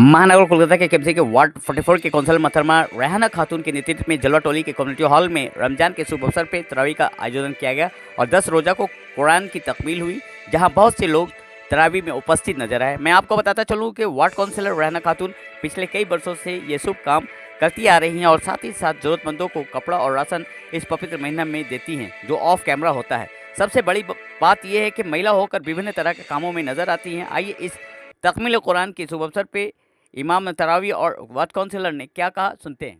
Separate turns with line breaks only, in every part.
महानगर कोलकाता के केमसी के वार्ड 44 के कौंसल मोहतरमा रेहाना खातून के नेतृत्व में जलवा टोली के कम्युनिटी हॉल में रमजान के शुभ अवसर पर तरावी का आयोजन किया गया और 10 रोज़ा को कुरान की तकमील हुई, जहां बहुत से लोग तरावी में उपस्थित नजर आए। मैं आपको बताता चलूं कि वार्ड काउंसिलर रेहाना खातून पिछले कई वर्षों से ये शुभ काम करती आ रही हैं और साथ ही साथ ज़रूरतमंदों को कपड़ा और राशन इस पवित्र महीना में देती हैं, जो ऑफ कैमरा होता है। सबसे बड़ी बात यह है कि महिला होकर विभिन्न तरह के कामों में नजर आती हैं। आइए इस तकमील कुरान के शुभ अवसर पे इमाम तरावी और वार्ड काउंसिलर ने क्या कहा, सुनते हैं।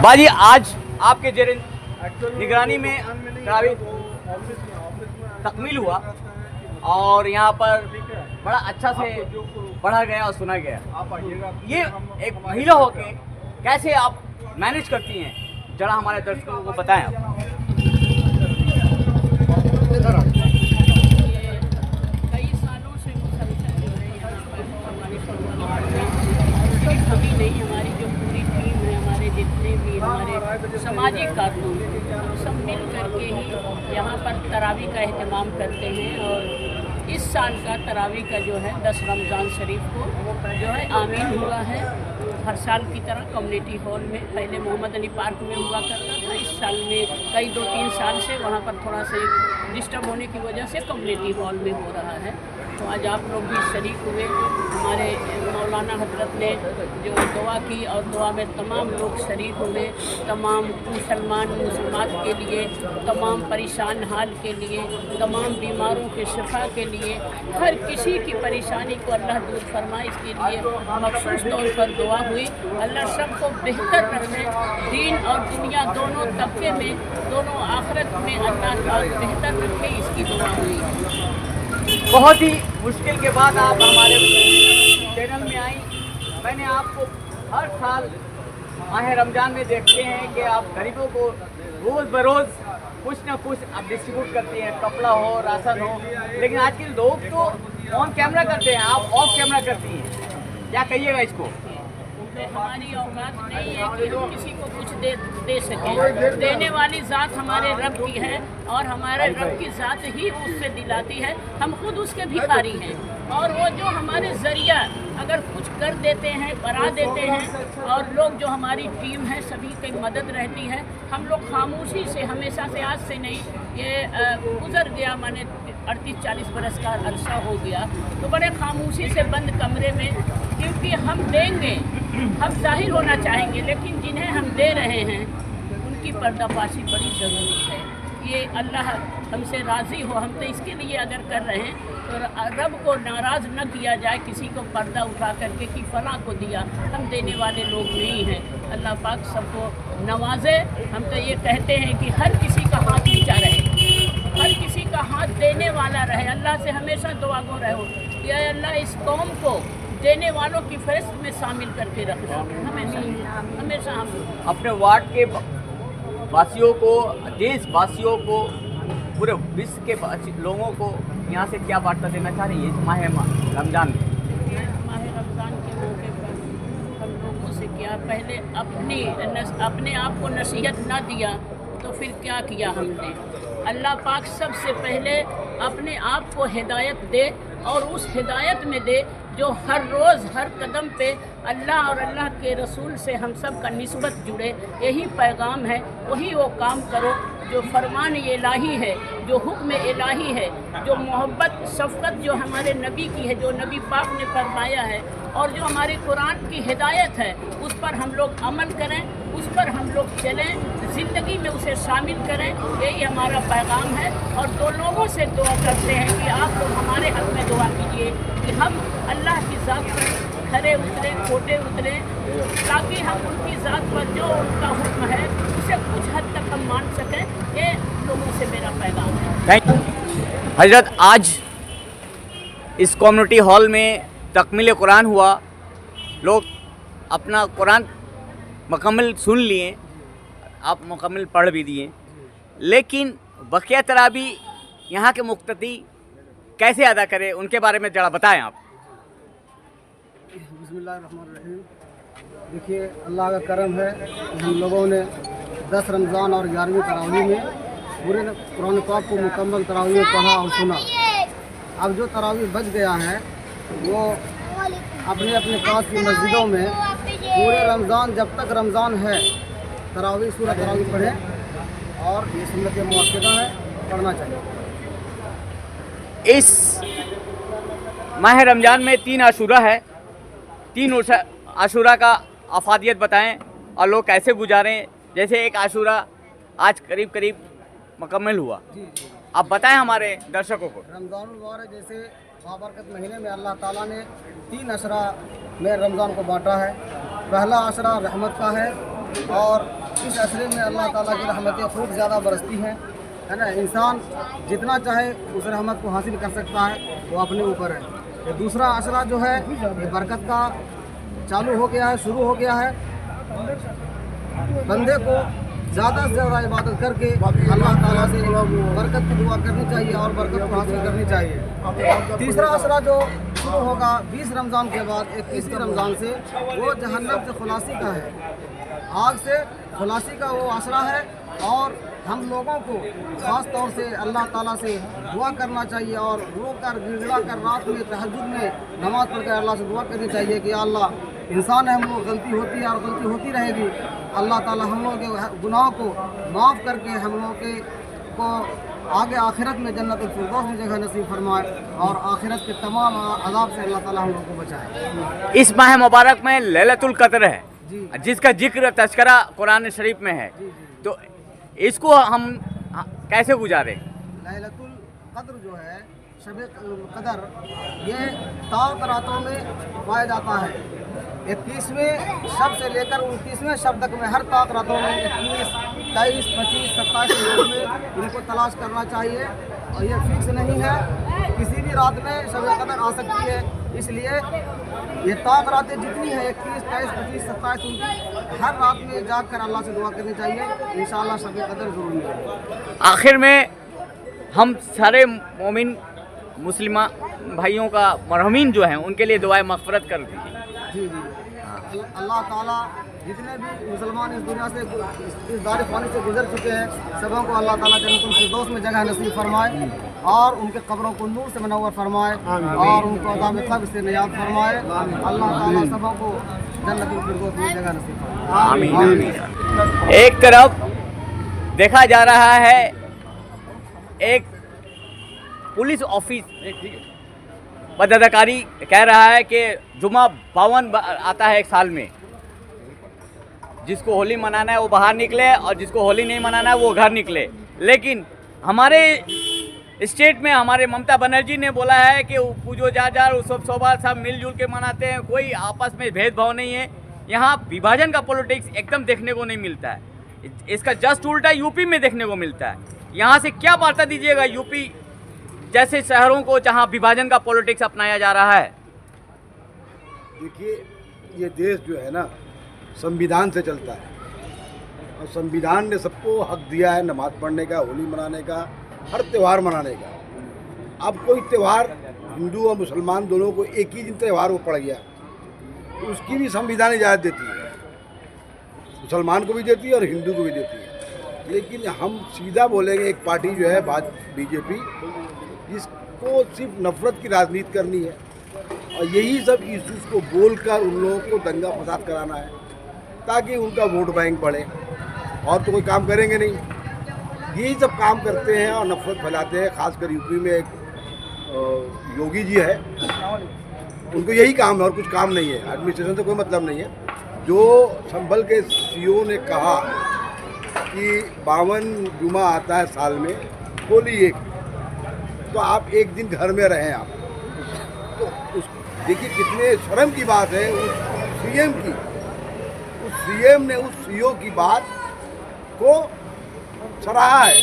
बाजी, आज आपके जेर निगरानी में तरावी तकमील हुआ और यहाँ पर बड़ा अच्छा से पढ़ा गया और सुना गया। ये एक महिला होके कैसे आप मैनेज करती हैं, जरा हमारे दर्शकों को बताएं आप।
कभी नहीं, हमारी जो पूरी टीम है, हमारे जितने भी हमारे सामाजिक कारकुन सब मिल करके ही यहाँ पर तरावी का एहतमाम करते हैं। और इस साल का तरावी का जो है 10 रमज़ान शरीफ को जो है आमीन हुआ है। हर साल की तरह कम्युनिटी हॉल में, पहले मोहम्मद अली पार्क में हुआ करता था, इस साल में कई 2-3 साल से वहाँ पर थोड़ा सा डिस्टर्ब होने की वजह से कम्युनिटी हॉल में हो रहा है। तो आज आप लोग भी शरीक हुए। हमारे मौलाना हजरत ने जो दुआ की और दुआ में तमाम लोग शरीक हुए, तमाम मुसलमान के लिए, तमाम परेशान हाल के लिए, तमाम बीमारों के शिफा के लिए, हर किसी की परेशानी को अल्लाह दूर फरमाए, इसके लिए मखसूस तौर पर दुआ हुई। अल्लाह सबको बेहतर रखे, दीन और दुनिया दोनों तबके में, दोनों आखिरत में अल्लाह बेहतर रखे, इसकी दुआ हुई।
बहुत ही मुश्किल के बाद आप हमारे चैनल में आई। मैंने आपको हर साल माह रमज़ान में देखते हैं कि आप गरीबों को रोज़ बरोज़ कुछ ना कुछ आप डिस्ट्रीब्यूट करती हैं, कपड़ा हो, राशन हो, लेकिन आज के लोग तो ऑन कैमरा करते हैं, आप ऑफ कैमरा करती हैं। क्या कहिएगा इसको?
हमारी औकात नहीं है कि हम किसी को कुछ दे सकें। देने वाली ज़ात हमारे रब की है और हमारे रब की ज़ात ही उससे दिलाती है। हम खुद उसके भिखारी हैं और वो जो हमारे ज़रिया अगर कुछ कर देते हैं, करा देते हैं, और लोग जो हमारी टीम है सभी की मदद रहती है। हम लोग खामोशी से हमेशा से, आज से नहीं, ये गुज़र गया, माने 38-40 बरस का अरसा हो गया, तो बड़े खामोशी से बंद कमरे में, क्योंकि हम देंगे, हम जाहिर होना चाहेंगे, लेकिन जिन्हें हम दे रहे हैं उनकी पर्दाफाशी बड़ी ज़रूरी है। ये अल्लाह हमसे राज़ी हो, हम तो इसके लिए अगर कर रहे हैं तो रब को नाराज़ न किया जाए, किसी को पर्दा उठा करके कि फ़लाँ को दिया। हम देने वाले लोग नहीं हैं। अल्लाह पाक सबको नवाजे। हम तो ये कहते हैं कि हर किसी का हाथ ऊँचा रहे, हर किसी का हाथ देने वाला रहे। अल्लाह से हमेशा दुआ गो रहो, या अल्लाह इस कौम को देने वालों की फहरिस्त में शामिल करके रखना। हमेशा हम
अपने वार्ड के वासियों को, देशवासियों को, पूरे विश्व के लोगों को यहाँ से क्या वार्ता देना चाह रही है इस माह रमज़ान में?
माह रमज़ान के मौके पर हम लोगों से क्या, पहले अपने आप को नसीहत ना दिया तो फिर क्या किया हमने? अल्लाह पाक सबसे पहले अपने आप को हिदायत दे और उस हिदायत में दे जो हर रोज़ हर कदम पे अल्लाह और अल्लाह के रसूल से हम सब का निस्बत जुड़े। यही पैगाम है, वही वो काम करो जो फरमान इलाही है, जो हुक्म इलाही है, जो मोहब्बत शफ़क़त जो हमारे नबी की है, जो नबी पाक ने फरमाया है, और जो हमारे कुरान की हिदायत है, उस पर हम लोग अमल करें, उस पर हम लोग चलें, ज़िंदगी में उसे शामिल करें। यही हमारा पैगाम है। और दो लोगों से दुआ करते हैं कि आप लोग हमारे हक़ में दुआ कीजिए कि हम अल्लाह की ज़ात पर खरे उतरे, खोटे उतरे, ताकि हम उनकी ज़ात पर जो उनका हुक्म है उसे कुछ हद तक हम मान सकें। ये लोगों से मेरा पैगाम है।
हजरत, आज इस कम्युनिटी हॉल में तकमील कुरान हुआ, लोग अपना कुरान मुकम्मल सुन लिए, आप मुकम्मल पढ़ भी दिए, लेकिन बकिया तरावी यहाँ के मुक्तदी कैसे अदा करें, उनके बारे में ज़रा बताएं आप।
बिस्मिल्लाहिर्रहमानिर्रहीम। देखिए, अल्लाह का करम है कि हम लोगों ने 10 रमज़ान और 11वीं तरावी में पूरे कुरान पाक को मुकम्मल तरावी में पढ़ा और सुना। अब जो तरावी बच गया है वो अपने अपने पास की मस्जिदों में पूरे रमज़ान, जब तक रमज़ान है, तरावी सूरह तरावी पढ़ें और ये सुन्नत मुअक्कदा है, पढ़ना चाहिए।
इस माह रमज़ान में 3 आशूरा है, 3 आशूरा का अफादियत बताएं और लोग कैसे गुजारें। जैसे एक आशूरा आज करीब करीब मुकम्मल हुआ,
जी।
आप बताएं हमारे दर्शकों को।
रमज़ान मुबारक जैसे बाबरकत महीने में अल्लाह ताला ने 3 अशरा में रमज़ान को बांटा है। पहला अशरा रहमत का है और इस अशरे में अल्लाह ताला की रहमतें खूब ज़्यादा बरसती हैं, है ना। इंसान जितना चाहे उस रहमत को हासिल कर सकता है, वो अपने ऊपर है। ये दूसरा अशरा जो है ये बरकत का चालू हो गया है, शुरू हो गया है। बंदे को ज़्यादा से ज़्यादा इबादत करके अल्लाह ताला से बरकत की दुआ करनी चाहिए और बरकत को हासिल करनी चाहिए। तीसरा अशरा जो शुरू होगा 20 रमज़ान के बाद 21 रमज़ान से, वो जहन्नम से खुलासी का है, आग से खुलासी का वो अशरा है। और हम लोगों को ख़ास तौर से अल्लाह ताला से दुआ करना चाहिए और रो कर गिड़गिड़ा कर रात में तहज्जुद में नमाज़ पढ़ कर अल्लाह से दुआ करनी चाहिए कि अल्लाह, इंसान है, हम लोग गलती होती है और गलती होती रहेगी। अल्लाह ताला हम लोगों के गुनाहों को माफ़ करके हम लोगों को आगे आखिरत में जन्नतुल फिरदौस में जगह नसीब फरमाए और आखिरत के तमाम अज़ाब से अल्लाह ताला हम लोगों को बचाए।
इस माह मुबारक में लैलतुल कद्र है,
जी।
जिसका जिक्र तज़किरा कुरान शरीफ में है, तो इसको हम कैसे गुजारें?
लैलतुल कद्र जो है, शब कदर, ये ताक रातों में पाया जाता है। 21वें शब से लेकर 29वें शब तक में हर ताक रातों में 21, 23, 25, 27 में इनको तलाश करना चाहिए और ये फिक्स नहीं है, किसी भी रात में शब कदर आ सकती है। इसलिए ये ताक रातें जितनी है 21, 23, 25, 27, 29, हर रात में जाग कर अल्लाह से दुआ करनी चाहिए। इंशाअल्लाह शब कदर ज़रूर मिलेगी।
आखिर में हम सारे मोमिन मुस्लिमा भाइयों का मरहूमीन जो हैं उनके लिए दुआए मग़फ़िरत कर दीजिए।
जी जी। अल्लाह ताला जितने भी मुसलमान इस दुनिया से, इस दार फ़ानी से गुजर चुके हैं, सबों को अल्लाह ताला जन्नतुल फिरदौस में जगह नसीब फरमाए और उनके कब्रों को नूर से मुनव्वर फरमाए और उनको अज़ाब क़ब्र से निजात फरमाए। अल्लाह ताला सबों को जन्नतुल फिरदौस में जगह नसीब फरमाए।
आमीन, आमीन। एक तरफ देखा जा रहा है, एक पुलिस ऑफिस पदाधिकारी कह रहा है कि जुमा 52 आता है एक साल में, जिसको होली मनाना है वो बाहर निकले और जिसको होली नहीं मनाना है वो घर निकले। लेकिन हमारे स्टेट में हमारे ममता बनर्जी ने बोला है कि पूजो जार उत्सव सोबा सब मिलजुल के मनाते हैं, कोई आपस में भेदभाव नहीं है। यहाँ विभाजन का पॉलिटिक्स एकदम देखने को नहीं मिलता है। इसका जस्ट उल्टा यूपी में देखने को मिलता है। यहाँ से क्या वार्ता दीजिएगा यूपी जैसे शहरों को जहाँ विभाजन का पॉलिटिक्स अपनाया जा रहा है?
देखिए, ये देश जो है ना संविधान से चलता है और संविधान ने सबको हक दिया है नमाज़ पढ़ने का, होली मनाने का, हर त्यौहार मनाने का। अब कोई त्यौहार हिंदू और मुसलमान दोनों को एक ही दिन त्यौहार वो पड़ गया, तो उसकी भी संविधान इजाज़त देती है, मुसलमान को भी देती है और हिंदू को भी देती है। लेकिन हम सीधा बोलेंगे, एक पार्टी जो है बीजेपी, जिसको सिर्फ नफरत की राजनीति करनी है और यही सब इश्यूज़ को बोलकर उन लोगों को दंगा फसाद कराना है ताकि उनका वोट बैंक बढ़े, और तो कोई काम करेंगे नहीं। यही सब काम करते हैं और नफरत फैलाते हैं। खासकर यूपी में एक योगी जी है, उनको यही काम है और कुछ काम नहीं है, एडमिनिस्ट्रेशन से कोई मतलब नहीं है। जो संभल के सीईओ ने कहा कि 52 जुमा आता है साल में, होली एक, तो आप एक दिन घर में रहें आप, तो उस देखिए कितने शर्म की बात है उस सीएम की, उस सीएम ने उस सीईओ की बात को सराहा है,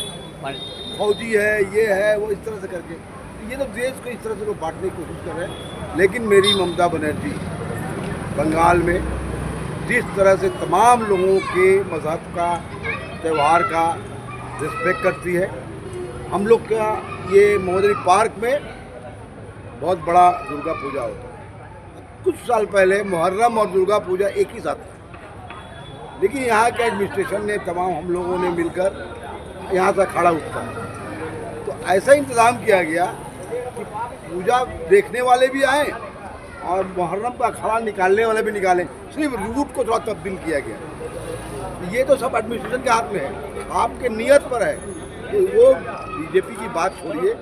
फौजी है, ये है, वो इस तरह से करके। ये तो देश को इस तरह से लोग बांटने की कोशिश कर रहे हैं। लेकिन मेरी ममता बनर्जी बंगाल में जिस तरह से तमाम लोगों के मज़हब का, त्यौहार का रिस्पेक्ट करती है। हम लोग का ये मोहदरी पार्क में बहुत बड़ा दुर्गा पूजा होता है। कुछ साल पहले मुहर्रम और दुर्गा पूजा एक ही साथ था, लेकिन यहाँ के एडमिनिस्ट्रेशन ने, तमाम हम लोगों ने मिलकर यहाँ से अखाड़ा उठा, तो ऐसा इंतज़ाम किया गया कि पूजा देखने वाले भी आएँ और मुहर्रम का अखाड़ा निकालने वाले भी निकालें, सिर्फ रूट को थोड़ा तब्दील किया गया। ये तो सब एडमिनिस्ट्रेशन के हाथ में है, आपके नियत पर है कि वो बीजेपी की बात छोड़िए,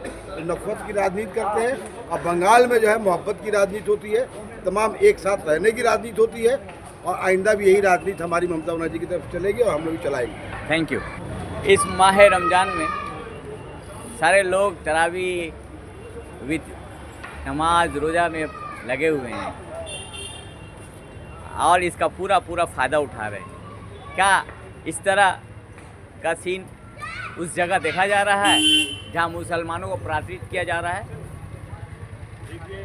नफरत की राजनीति करते हैं। और बंगाल में जो है मोहब्बत की राजनीति होती है, तमाम एक साथ रहने की राजनीति होती है, और आइंदा भी यही राजनीति हमारी ममता बनर्जी की तरफ चलेगी और हम लोग भी चलाएंगे।
Thank you. इस माह रमज़ान में सारे लोग तरावी विद नमाज रोज़ा में लगे हुए हैं और इसका पूरा फ़ायदा उठा रहे हैं। क्या इस तरह का सीन उस जगह देखा जा रहा है जहां मुसलमानों को प्रार्थित किया जा रहा है?
देखिए,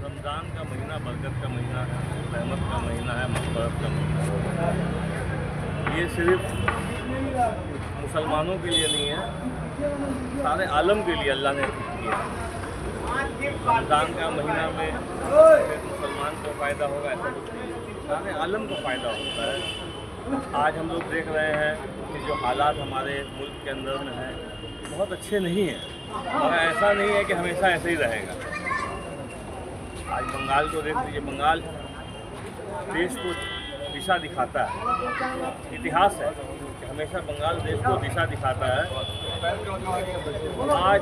रमज़ान का महीना बरकत का महीना है, रहमत का महीना है, मग़फ़िरत का महीना है। ये सिर्फ मुसलमानों के लिए नहीं है, सारे आलम के लिए अल्लाह ने किया। रमज़ान का महीना में सिर्फ मुसलमान को फ़ायदा होगा ऐसा कुछ नहीं, सारे आलम को फ़ायदा होता है। आज हम लोग देख रहे हैं कि जो हालात हमारे मुल्क के अंदर में हैं बहुत अच्छे नहीं हैं, मगर ऐसा नहीं है कि हमेशा ऐसे ही रहेगा। आज बंगाल को देख लीजिए, बंगाल देश को दिशा दिखाता है, इतिहास है कि हमेशा बंगाल देश को दिशा दिखाता है। आज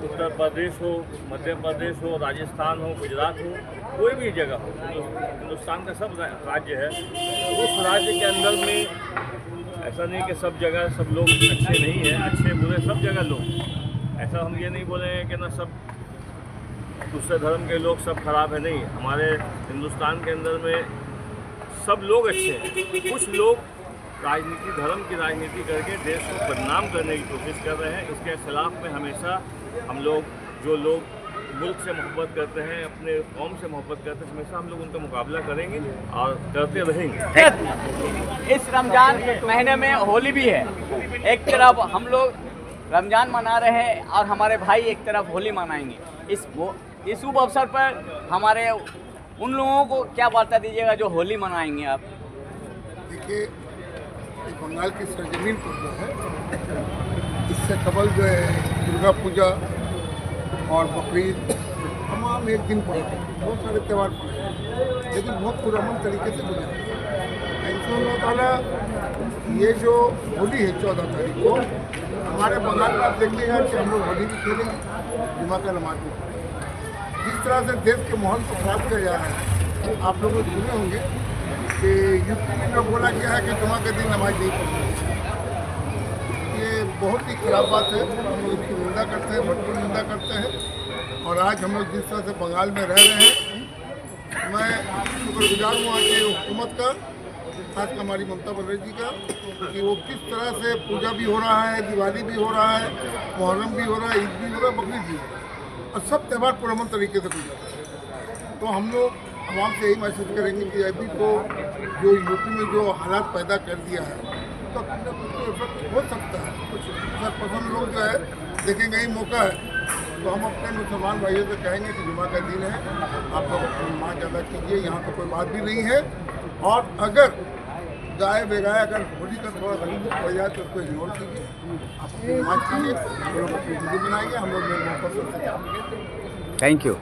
उत्तर प्रदेश हो, मध्य प्रदेश हो, राजस्थान हो, गुजरात हो, कोई भी जगह हो, हिंदुस्तान का सब राज्य है, उस राज्य के अंदर में ऐसा नहीं कि सब जगह सब लोग अच्छे नहीं हैं, अच्छे बुरे सब जगह लोग। ऐसा हम ये नहीं बोलेंगे कि ना सब दूसरे धर्म के लोग सब खराब है, नहीं। हमारे हिंदुस्तान के अंदर में सब लोग अच्छे हैं। कुछ लोग राजनीति, धर्म की राजनीति करके देश को बदनाम करने की कोशिश कर रहे हैं। इसके खिलाफ में हमेशा हम लोग, जो लोग मुल्क से मोहब्बत करते हैं, अपने कौम से मोहब्बत करते हैं, हमेशा हम लोग उनका मुकाबला करेंगे और करते रहेंगे।
इस रमज़ान महीने में होली भी है। एक तरफ हम लोग रमज़ान मना रहे हैं और हमारे भाई एक तरफ होली मनाएंगे। इस शुभ अवसर पर हमारे उन लोगों को क्या वार्ता दीजिएगा जो होली मनाएंगे आप?
देखिए, बंगाल की सरजमीन पर जो है, इससे कबल जो है दुर्गा पूजा और बकरीद तमाम एक दिन पड़े, बहुत सारे त्यौहार पड़े, लेकिन बहुत पुरअमन तरीके से गुजरे। इंशाअल्लाह ताला ये जो होली है 14 तारीख को, हमारे बंगाल में आप देखिएगा कि हम लोग होली भी खेलेंगे, जुमा का नमाज भी पढ़ेंगे। जिस तरह से देश के माहौल को खराब किया जा रहा है, आप लोग सुने होंगे कि यूपी में बोला गया है कि जुमा के दिन नमाज नहीं पढ़नी। ये बहुत ही खराब बात है, हम लोग इसकी निंदा करते हैं, भरपूर निंदा करते हैं। और आज हम लोग जिस तरह से बंगाल में रह रहे हैं, मैं शुक्रगुजार हूँ आज की हुकूमत का, खासकर हमारी ममता बनर्जी का, कि वो किस तरह से पूजा भी हो रहा है, दिवाली भी हो रहा है, मुहर्रम भी हो रहा है, ईद भी हो रहा है, बकरीद भी हो रहा है, और सब त्यौहार पुरअमन तरीके से गुजर। तो हम लोग आवाम से यही मैसेज करेंगे कि अभी तो जो यूपी में जो हालात पैदा कर दिया है, तो कुछ ना कुछ तो इफेक्ट हो सकता है। कुछ सरपसंद लोग जो है देखेंगे ही मौका है, तो हम अपने मुसलमान भाइयों से कहेंगे कि जुमा का दिन है, आप लोग अपनी नमाज अदा कीजिए, यहाँ तो कोई बात भी नहीं है। और अगर गाय बेगाय अगर होली का थोड़ा गरीब पड़ जाए तो उसको इग्नोर कीजिए, आप अपनी नमाज कीजिए, हम लोग अपनी जिंदगी बनाइए, हम लोग मेरे मोहब्बत से।
Thank you.